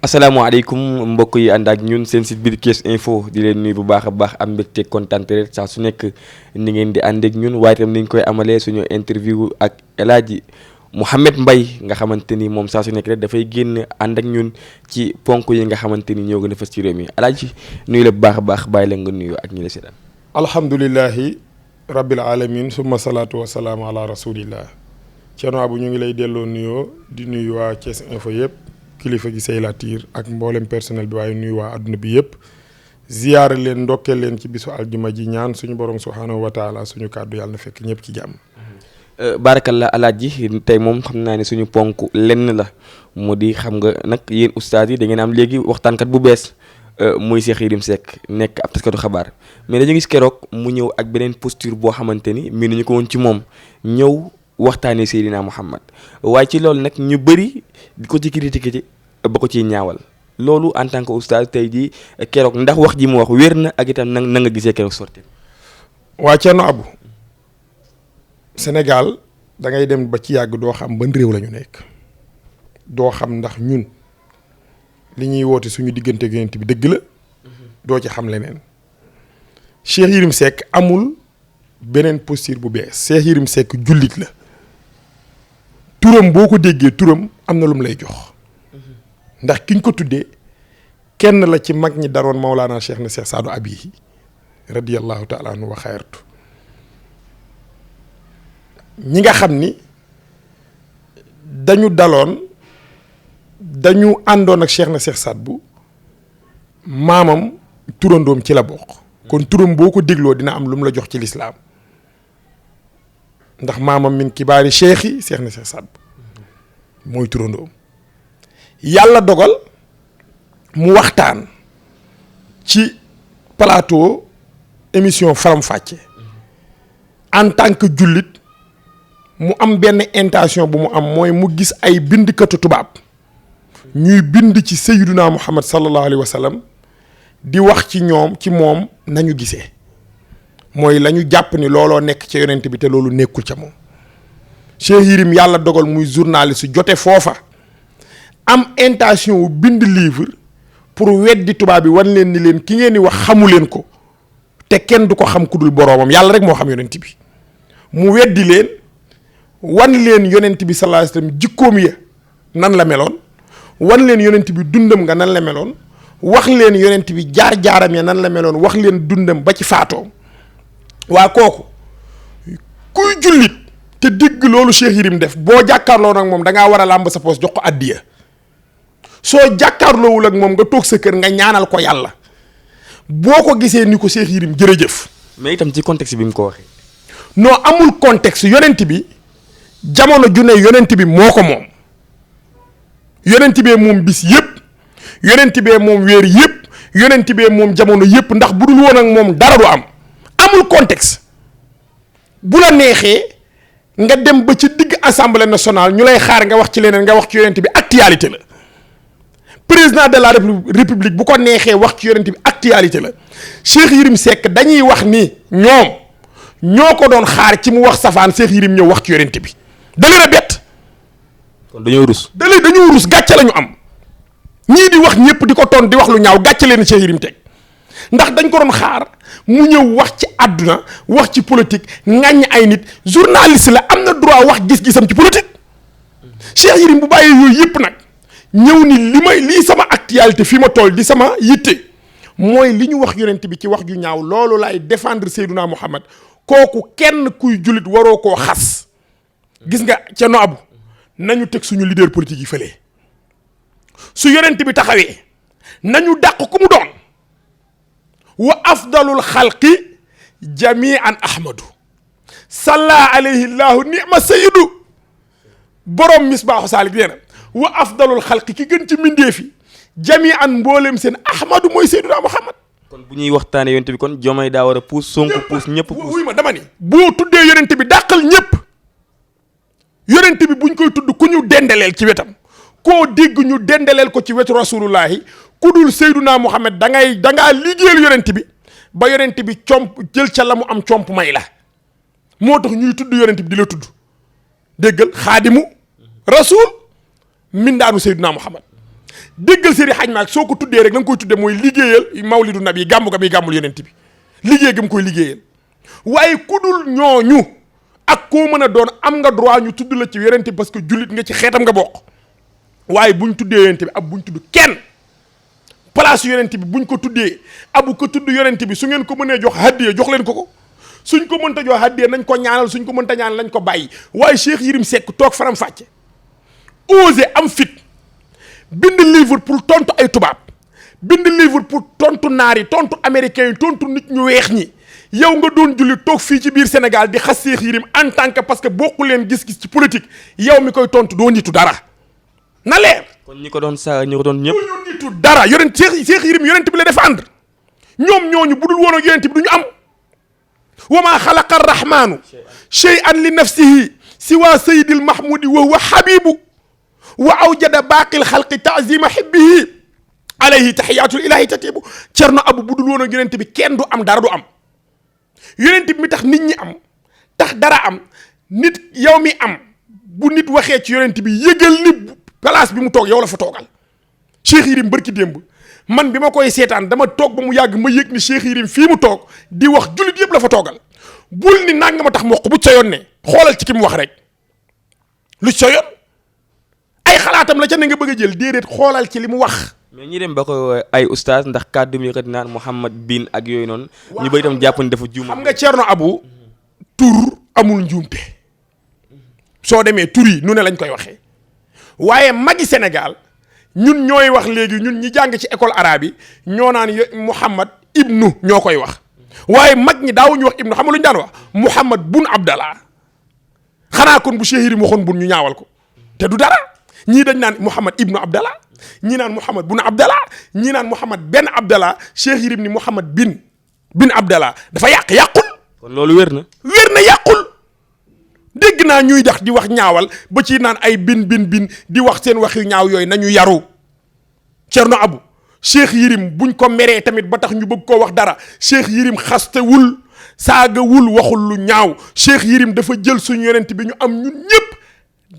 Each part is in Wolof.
asalaamaaleykum mbokk yi ànd ak ñun seen site bi di Thiès Info di leen nuyu bu baax a baax am mbégte kontaan rek saa su nekk ni ngeen di ànd ak ñun waaye itam ni ñu koy amalee suñu interview ak El Hadji Mouhamed Mbaye nga xamante ni moom saa su nekk rek dafay génn ànd ak ñun ci ponk yi nga xamante ni ñoo gën a fës ci réew mi El Hadji nuyu la bu baax a baax bàyyi la nga nuyu ak ñi la seetaan. alhamdulilahi rabbil alamin summa salaatu wa salaamu ala rasulillah Thierno Abou ñu ngi lay delloo nuyoo di nuyu waa Thiès Info yëpp. kilifa gi say latiir ak mboolem personnel bi waaye nuyu waa adduna bi yëpp ziyaare leen ndokkeel leen ci bisu aljuma ji ñaan suñu borom subhaanahu wa taala suñu kàddu yàlla na fekk ñëpp ci jàmm. barakallah Alaaji tey moom xam naa ne suñu ponk lenn la mu di xam nga nag yéen ustaas yi da ngeen am léegi waxtaankat bu bees muy Cheikh Yérim Seck nekk ab taskatu xabaar mais dañu gis keroog mu ñëw ak beneen posture boo xamante ni miinuñu ko woon ci moom ñëw. waxtaanee Seydina Muhammad waaye ci loolu nag ñu bëri di ko ci critiquer ci ba ko ciy ñaawal loolu en tant que oustaz tey jii keroog ndax wax ji mu wax wér na ak itam na nga gisee keroog sorti waa Thierno Abou Sénégal da ngay dem ba ci yàgg doo xam ban réew la ñu nekk doo xam ndax ñun li ñuy woote suñu diggante ak Yonent bi dëgg la doo ci xam leneen Cheikh Yérim Seck amul beneen posture bu bees Cheikh Yérim Seck jullit la. turam boo ko déggee turam am na lu mu lay jox ndax ki ñu ko tuddee kenn la ci mag ñi daroon Maulana Cheikh na Cheikh Saadu Abihi radiyallahu taala anhu wa xayratu ñi nga xam ni dañu àndoon ak Cheikh na Cheikh Saad bu maamam turandoom ci la bokk kon turam boo ko dégloo dina am lu mu la jox ci lislaam ndax maamam min kibaari cheikh yi Cheikh na Cheikh Saad bu mooy turandoom yàlla dogal mu waxtaan ci plateau émission Faram Fàcce en tant que jullit mu am benn intention bu mu am mooy mu gis ay bindkatu tubaab ñuy bind ci sayyiduna Muhammad sallallahu alayhi wa sallam di wax ci ñoom ci moom nañu gisee mooy la ñu jàpp ni looloo nekk ca yonent bi te loolu nekkul ca moom Cheikh Yérim yàlla dogal muy journaliste jote foofa am intention wu bind livre pour weddi tubaab bi wan leen ni leen ki ngeen di wax xamu leen ko te kenn du ko xam ku dul boroomam yàlla rek moo xam yonent bi mu weddi leen wan leen yonent bi sallallahu alayhi wasallam jikkoom ya nan la meloon wan leen yonent bi dundam nga nan la meloon wax leen yonent bi jaar-jaaram ya nan la meloon wax leen dundam ba ci faatoom waa kooku kuy jullit te digg loolu Cheikh Yérim def boo jàkkaarloo nag moom da ngaa war a làmb sa poos jox ko addiya soo jàkkaarloowul ak moom nga toog sa kër nga ñaanal ko yàlla boo ko gisee ni ko Cheikh Yérim jërëjëf. mais itam ci contexte bi mu ko waxee. non amul contexte yonent bi jamono ju ne yonent bi moo ko moom yonent bee moom bis yëpp yonent bee moom weer yëpp yonent bee moom jamono yëpp ndax bu dul woon ak moom dara du am. amul contexte bu la neexee nga dem ba ci digg assemblée nationale ñu lay xaar nga wax ci leneen nga wax ci yonent bi actualité la président de la république bu ko neexee wax ci yonent bi actualité la Cheikh Yérim Seck dañuy wax ni ñoo ko doon xaar ci mu wax safaan Cheikh Yérim ñëw wax ci yonent bi da leen a bett. kon dañoo rus. dañoo rus gàcce la ñu am ñii di wax ñëpp di ko ton di wax lu ñaaw gàcce leen Cheikh Yérim teg ndax dañ ko doon xaar. mu ñëw wax ci àdduna wax ci politique ŋàññ ay nit journaliste la am na droit wax gis-gisam ci politique Cheikh Yérim bu bàyyee yooyu yëpp nag ñëw ni lii sama actualité fi ma toll di sama yitte mooy li ñu wax yonent bi ci wax ju ñaaw loolu laay défendre Seydina Muhammad kooku kenn kuy jullit waroo koo xas gis nga Thierno Abou nañu teg suñu leader politique yi fële su yonent bi taxawee nañu dàq ku mu doon wa afdalul xalqi jamian ahmadu salla alayhi llahu nima sayidu borom misbaaxu saalik nee na wa afdalul xalqi ki gën ci mbindeefi jamian mboolem seen ahmadu mooy Seydina Muhammad kon bu ñuy waxtaanee yonent bi kon Diomaye daa war a puus Sonko puus ñëpp puus. wuy ma dama ni boo tuddee yonent bi dàqal ñëpp yonent bi buñ koy tudd ku ñu dendeleel ci wetam koo dégg ñu dendeleel ko ci wetu rasulullahi ku dul Seydina Muhammad dangaa liggéeyal yonent bi ba yonent bi comp jël ca la mu am comp may la moo tax ñuy tudd yonent bi di la tudd déggal xaadimu rasul mindaanu Seydina Muhammad déggal Seydi Hadj Malick soo ko tuddee rek la nga koy tuddee mooy liggéeyal mawlidu nabi gàmmu ga muy gàmmul yonent bi liggéey gi mu koy liggéeyal waaye ku dul ñooñu ak koo mën a doon am nga droit ñu tudd la ci yonent bi parce que jullit nga ci xeetam nga bokk waaye buñ tuddee yonent bi ab buñ tudd kenn place yonent bi buñ ko tuddee abu ko tudd yonent bi su ngeen ko mënee jox hadiya jox leen ko suñ ko mënta jox hadiya nañ ko ñaanal suñ ko mënta ñaanal lañ ko bàyyi waaye Cheikh Yérim Seck toog faram fàcce osé am fit bind livre pour tontu ay tubaab bind livre pour tontu naar yi tontu américains yi tontu nit ñu weex ñi yow nga doon julli toog fii ci biir Sénégal di xas Cheikh Yérim en tant que parce que bokku leen gis-gis ci politique yow mi koy tontu doo nitu dara na leer. kon ñi ko doon saa ñi ko doon ñëpp. doo nitu dara yonent Cheikh Yérim yonent bi la défendre ñoom ñooñu budul woon ak yonent bi du ñu am. wa maa xalaqa arrahmanu shay'an li nafsihi siwa sayyidil mahmudi wa huwa habibu wa awjada baaqil xalqi taazima xibbihi alayhi tahiyatul ilahi tatibu Cerno Abu bu dul woon ak yonent bi kenn du am dara du am yonent bi mi tax nit ñi am tax dara am nit yow mi am bu nit waxee ci yonent bi yëgal ni place bi mu toog yow la fa toogal Cheikh Yérim bërki démb man bi ma koy seetaan dama toog ba mu yàgg ma yëg ni Cheikh Yérim fii mu toog di wax jullit yëpp la fa toogal bul ni nanga ma tax mu wax bu sa yoon ne xoolal ci ki mu wax rek lu sa yoon ay xalaatam la ca ne nga bëgg a jël déedéet xoolal ci li mu wax. mais ñi dem ba ko ay oustaz ndax kàddu mi yëkkati naan Mouhamad bin ak yooyu noonu. ñu bëri itam jàpp ni dafa juum. xam nga Cerno Abu tur amul njuumte soo demee tur yi nu ne lañ koy waxee waaye magi Sénégal ñun ñooy wax léegi ñun ñi jàng ci école arabe yi ñoo naan Mouhamad ibnu ñoo koy wax waaye mag ñi daawuñu wax ibnu xam nga lu ñu daan wax Mouhamad bun Abdallah xanaa kon bu Cheikh Yérim waxoon bun ñu ñaawal ko te du dara ñii dañ naan Mouhamad ibnu Abdallah ñii naan Mouhamad bun Abdallah ñii naan Mouhamad benn Abdallah Cheikh Yérim ni Mouhamad bin Abdallah dafa yàqul. kon loolu wér na. wér na yàqul dégg naa ñuy dax di wax ñaawal ba ci naan ay bin di wax seen wax yu ñaaw yooyu nañu yaru Cerno Abu Cheikh Yérim buñ ko meree tamit ba tax ñu bëgg koo wax dara Cheikh Yérim xastewul saagawul waxul lu ñaaw Cheikh Yérim dafa jël suñu yonent bi ñu am ñun ñëpp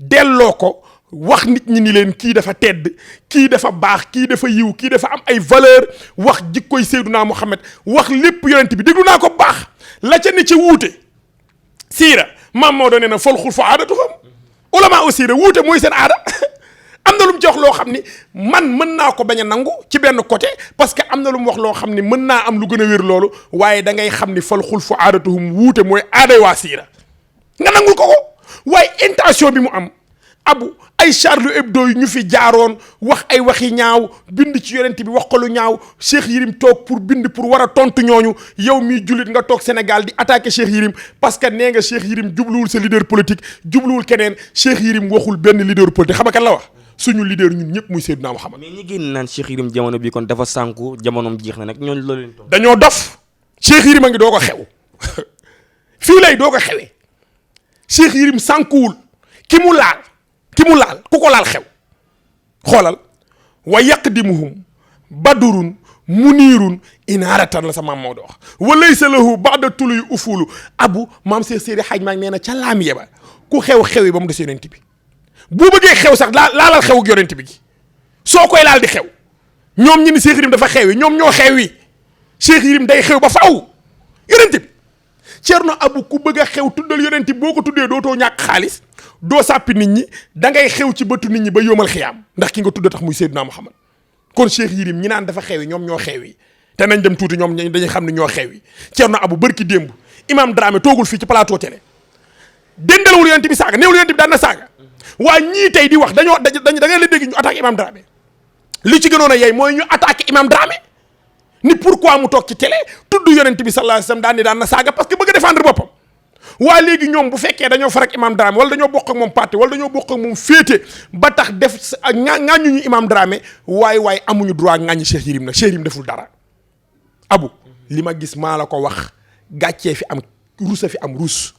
delloo ko wax nit ñi ni leen kii dafa tedd kii dafa baax kii dafa yiw kii dafa am ay valeur wax jikkoy Seydunaa Muhammad wax lépp yonent bi déglu naa ko baax la ca ne ca wuute siira maam moo doon nee na fol xul fa aadatuhum ulama aussi de wuute mooy seen aada am na lu mu ci wax loo xam ni man mën naa ko bañ a nangu ci benn côté parce que am na lu mu wax loo xam ni mën naa am lu gën a wér loolu waaye da ngay xam ni fal xul fa aadatuhum wuute mooy aaday waa siira nga nangul ko waaye intention bi mu am abu ay Charlie Hebdo yu ñu fi jaaroon wax ay waxi ñaaw bind ci yonent bi wax ko lu ñaaw Cheikh Yérim toog pour bind pour war a tontu ñooñu yow miy jullit nga toog Sénégal di attaquer Cheikh Yérim parce que nee nga Cheikh Yérim jubluwul sa leader politique jubluwul keneen Cheikh Yérim waxul benn leader politique xam nga kan la wax suñu leader ñun ñëpp muy Seydina Muhammad. mais ñi génn naan Cheikh Yérim jamono bi kon dafa sànku jamonoom jeex na nag ñooñu loolu leen tontu. dañoo dof Cheikh Yérim a ngi doo ko xew fii lay doo ko xewee Cheikh Yérim sànkuwul ki mu laal ku ko laal xew xoolal wa yaqdimuhum badurun muniirun inaaratan la sa maam Maodo wax wa laysa lahu ba'da tuluy ufulu abu maam Seex Seydi Hajj Maalik nee na ca laam yeba ku xew-xewi ba mu des yonent bi boo bëggee xew sax laalal xew ak yonent bi gi soo koy laal di xew ñoom ñi ni Cheikh Yérim dafa xewi ñoom ñoo xewi Cheikh Yérim day xew ba faaw yonent bi Cerno Abu ku bëgg a xew tuddal yonent bi boo ko tuddee dootoo ñàkk xaalis doo sàppi nit ñi da ngay xew ci bëtu nit ñi ba yóomal xiyaam ndax ki nga tudda tax muy Seydina Muhammad kon Cheikh Yérim ñi naan dafa xewi ñoom ñoo xewi te nañ dem tuuti ñoom dañuy xam ne ñoo xewi Cerno Abu bërki démb Imam Dramé toogul fii ci plateau télé déndalawul yonent bi saaga néewul yonent bi daan na saaga waa ñii tey di wax da ngay la dégg ñu attaqué Imam Dramé li ci gënoon a yey mooy ñu attaqué Imam Dramé ni pourquoi mu toog ci télé tudd yonent bi sallallahu alayhi wasallam daan na saaga parce que bëgg a défendre boppam waa léegi ñoom bu fekkee dañoo farak Imam Dramé wala dañoo bokk ak moom parti wala dañoo bokk ak moom féete ba tax def ŋàññu ñu Imam Dramé waaye amuñu droit ŋàññi Cheikh Yérim nag Cheikh Yérim deful dara abu li ma gis maa la ko wax gàccee fi am rusa fi am rus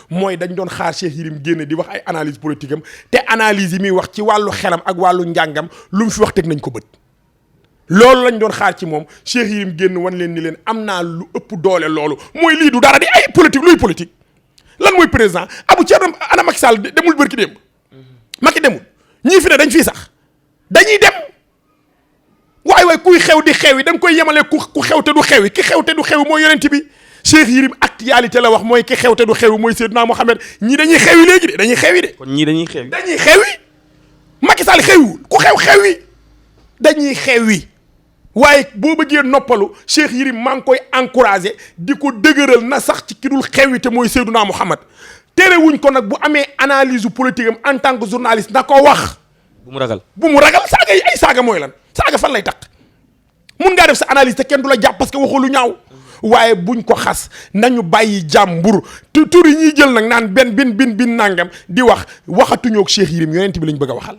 mooy dañ doon xaar Cheikh Yérim génn di wax ay analyse politique am te analyse yi muy wax ci wàllu xelam ak wàllu njàngam lu mu fi wax teg nañ ko bët loolu lañ doon xaar ci moom Cheikh Yérim génn wan leen ni leen am naa lu ëpp doole loolu mooy lii du dara di ay politique luy politique lan mooy président abu Thierno ana Macky Sall demul bërki démb Macky demul ñii fi ne dañ fii sax dañuy dem waaye kuy xew di xewi da nga koy yemale ku xew te du xewi ki xew te du xewi mooy yonent bi Cheikh Yérim actualité la wax mooy ki xew te du xewi mooy Seydina Mohamed ñii dañuy xewi léegi de dañuy xewi de. kon ñii dañuy xewi. dañuy xewi Macky Sall xewiwul ku xewi dañuy xewi waaye boo bëggee noppalu Cheikh Yérim maa ngi koy encouragé di ko dëgëral na sax ci ki dul xewi te mooy Seydina Mohamed terewuñ ko nag bu amee analyse politique am en tant que journaliste na ko wax. bu mu ragal saaga yi ay saaga mooy lan saaga fan lay taq mun ngaa def sa analyse te kenn du la jàpp parce que waxoo lu ñaaw waaye buñ ko xas nañu bàyyi jàmbur te tur yi ñuy jël nag naan bin nangam di waxatuñoo ak Cheikh Yérim yonent bi lañ bëgg a waxal.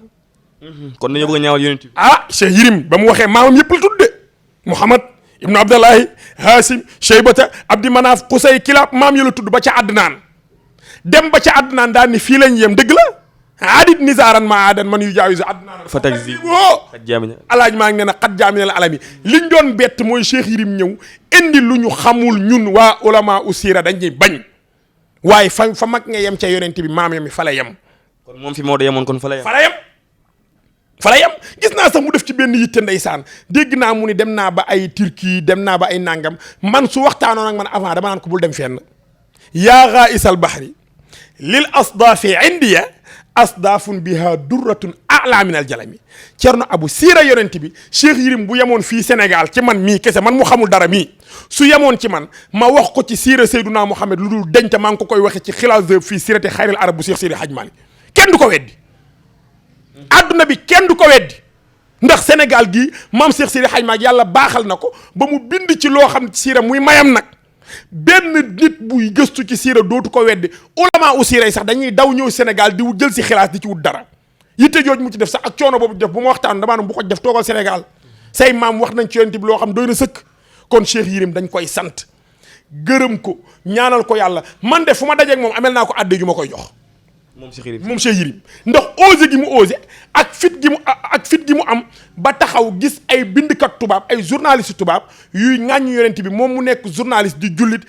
kon dañoo bëgg a ñaawal yonent bi. Cheikh Yérim ba mu waxee maamam yëpp la tudde Muhammad ibnu Abdallahi Haasim Cheybata Abdi Manaaf Qusay Kilab maam yi la tudd ba ca Adnaan dem ba ca Adnaan daal ni fii lañ yem dëgg la adit nizaaran ma adan man yu jaawisu Adnaan fa tag zi alaaj maa ngi ne na xat jaamina la alami liñ doon bett mooy Cheikh Yérim ñëw indi lu ñu xamul ñun waa ulama usira dañuy bañ waaye fa mag nga yem ca yonent bi maam mi fa la yem. kon moom fi moo da yemoon kon fa la yem. fa la yem gis naa sax mu def ci benn yitte ndeysaan dégg naa mu ni dem naa ba ay Turquie dem naa ba ay nangam man su waxtaanoon ak man avant dama naan ko bul dem fenn yaa ghaisal bahri lil asdaafi indiya asdaafun biha durratun a'la min al jalami Cerno Abu siira yonent bi Cheikh Yérim bu yemoon fii Sénégal ci man mii kese man mu xamul dara mii su yemoon ci man ma wax ko ci siira Seyduna Muhammad lu dul denc maa ngi ko koy waxe ci xilaas fii siirati xayril arab bu Cheikh Seydi Hadj Malick kenn du ko weddi adduna bi kenn du ko weddi ndax Sénégal gii maam Cheikh Seydi Hadj Malick yàlla baaxal na ko ba mu bind ci loo xam siira muy mayam nag benn nit buy gëstu ci siira dootu ko weddi ulama u siira yi sax dañuy daw ñëw Sénégal di jël si xilaas di ci wut dara yitte jooj mu ci def sax ak coono boobu def bu ma waxtaan damaa ne bu ko def toogal Sénégal say maam wax nañ ci yonent bi loo xam doy na sëkk kon Cheikh Yérim dañ koy sant gërëm ko ñaanal ko yàlla man de fu ma dajeeg moom amel naa ko àdde ju ma koy jox moom Cheikh Yérim ndax osé gi mu osé ak fit gi mu am ba taxaw gis ay bindkat tubaab ay journaliste tubaab yuy ŋàññ yonent bi moom mu nekk journaliste di jullit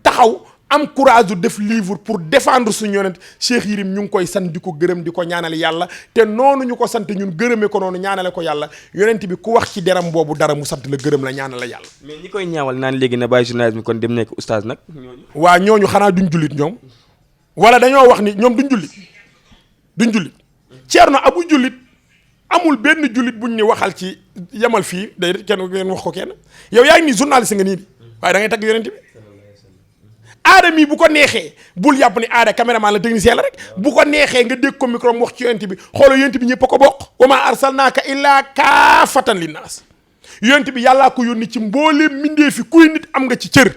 taxaw am courage du def livre pour défendre suñu yonent Cheikh Yérim ñu ngi koy sant di ko gërëm di ko ñaanal yàlla te noonu ñu ko sant ñun gërëmee ko noonu ñaanale ko yàlla yonent bi ku wax ci deram boobu dara mu sant la gërëm la ñaanal la yàlla. mais ñi koy ñaawal naan léegi na bàyyi journalisme kon dem nekk oustaz nag. waa ñooñu xanaa duñ jullit ñoom wala dañoo wax ni ñoom duñ jullit Ceerno Abu jullit amul benn jullit buñ ni waxal ci yemal fii day kenn wax ko kenn yow yaa ngi ni journaliste nga nii di waaye da ngay tagg yonent bi aada mii bu ko neexee bul yàpp ni aada caméraman la technicien la rek bu ko neexee nga dégg ko micro mu wax ci yonent bi xoolal yonent bi ñëpp a ko bokk wa maa arsalnaaka illaa kaafatan linnaas yonent bi yàllaa ko yónni ci mbooleem mindee fi kuy nit am nga ci cër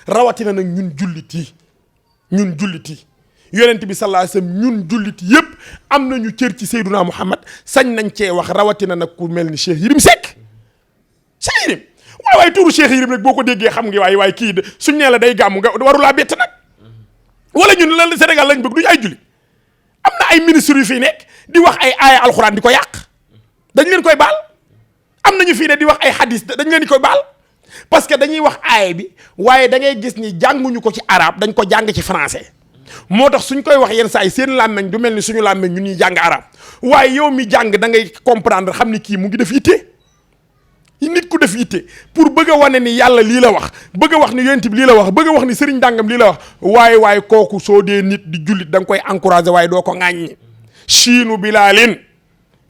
rawatina nag ñun jullit yi yonent bi sallallahu alayhi wasallam ñun jullit yëpp am nañu cër ci Seyduna Muhammad sañ nañ cee wax rawatina nag ku mel ni Cheikh Yérim Seck Cheikh Yérim waaye tuuru Cheikh Yérim rek boo ko déggee xam nga waaye kii de suñ nee la day gàmm nga warulaa bett nag wala ñun lan Sénégal lañ bëgg duñu ay jullit am na ay ministres yu fii nekk di wax ay aaya alxuraan di ko yàq dañ leen koy baal am nañu fii ne di wax ay hadis dañ leen di koy baal parce que dañuy wax aaya bi waaye da ngay gis ni jànguñu ko ci arabe dañ ko jàng ci français moo tax suñ koy wax yenn saa yi seen làmmeñ du mel ni suñu làmmeñ ñun ñuy jàng arab waaye yow mi jàng da ngay comprendre xam ni kii mu ngi def yitte nit ku def yitte pour bëgg a wane ni yàlla lii la wax bëgg a wax ni yonent bi lii la wax bëgg a wax ni sëriñ dàngam lii la wax waaye kooku soo dee nit di jullit da nga koy encourager waaye doo ko ŋàññi chiinu bilaalin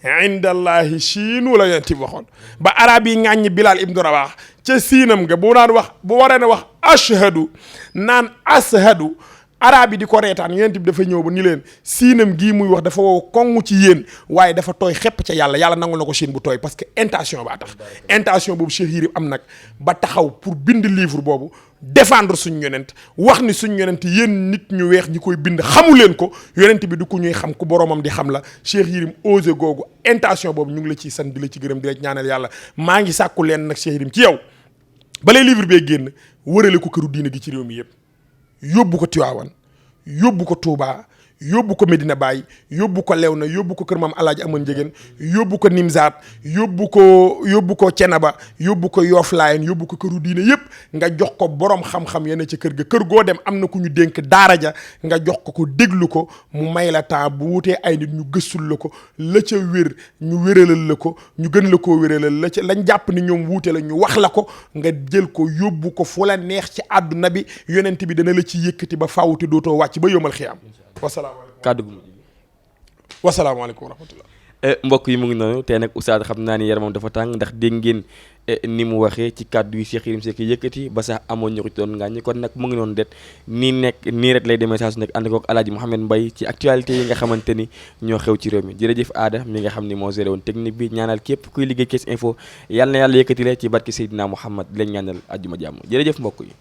indallahi chiinu la yonent bi waxoon ba arab yi ŋàññi Bilal ibnu Rabah ca siinam nga bu naan wax bu waree na wax ashhadu naan ashhadu arab yi di ko reetaan yonent bi dafa ñëw ba ni leen siinam gii muy wax dafa wow kongu ci yéen waaye dafa tooy xepp ca yàlla nangul na ko siin bu tooy parce que intention baa tax intention boobu Cheikh Yérim am nag ba taxaw pour bind livre boobu défendre suñu yonent wax ni suñu yonent yéen nit ñu weex ñi koy bind xamu leen ko yonent bi du ko ñuy xam ku boromam di xam la Cheikh Yérim osé googu intention boobu ñu ngi la ciy sant di la ci gërëm di la ci ñaanal yàlla maa ngi sàkku leen nag Cheikh Yérim ci yow balay livre bee génn wërale ko këru diine gi ci réew mi yëpp yóbbu ko Tiwaawan yóbbu ko Touba yóbbu ko Medina Baye yóbbu ko Léona yóbbu ko kër maam Alaaji Aman Njegéen yóbbu ko Nimzaat yóbbu ko Cenaba yóbbu ko Yoof Laayeen yóbbu ko këru diine yëpp nga jox ko borom xam-xam yene ci kër ga kër goo dem am na ku ñu dénk daara ja nga jox ko déglu ko mu may la temps bu wutee ay nit ñu gëstul la ko la ca wér ñu wéralal la ko ñu gën la koo wéralal la ca lañ jàpp ni ñoom wuute la ñu wax la ko nga jël ko yóbbu ko fu la neex ci àdduna bi yonent bi dana la ci yëkkati ba fawti dootoo wàcc ba yomal xiyaam wasalaamaaleykum kàddu gu mujj wasalaamaaleykum wa rahmatullah mbokk yi mu ngi noonu tey nag oustaz xam naa ni yaramam dafa tàng ndax dégg ngeen ni mu waxee ci kàddu yi Cheikh Yérim Seck yëkkati ba sax amoon ñu ko ci doon ngaaññi kon nag mu ngi noonu det nii rek lay demee saa su nekk ànd kook Alaaji Mouhamed Mbaye ci actualité yi nga xamante ni ñoo xew ci réew mi jërëjëf Aada mi nga xam ni moo géré woon technique bi ñaanal képp kuy liggéey Thiès Info yàlla na yàlla yëkkati la ci barke Seydina Mouhamad di leen ñaanal àjjuma jàmm jërëjëf mbokk yi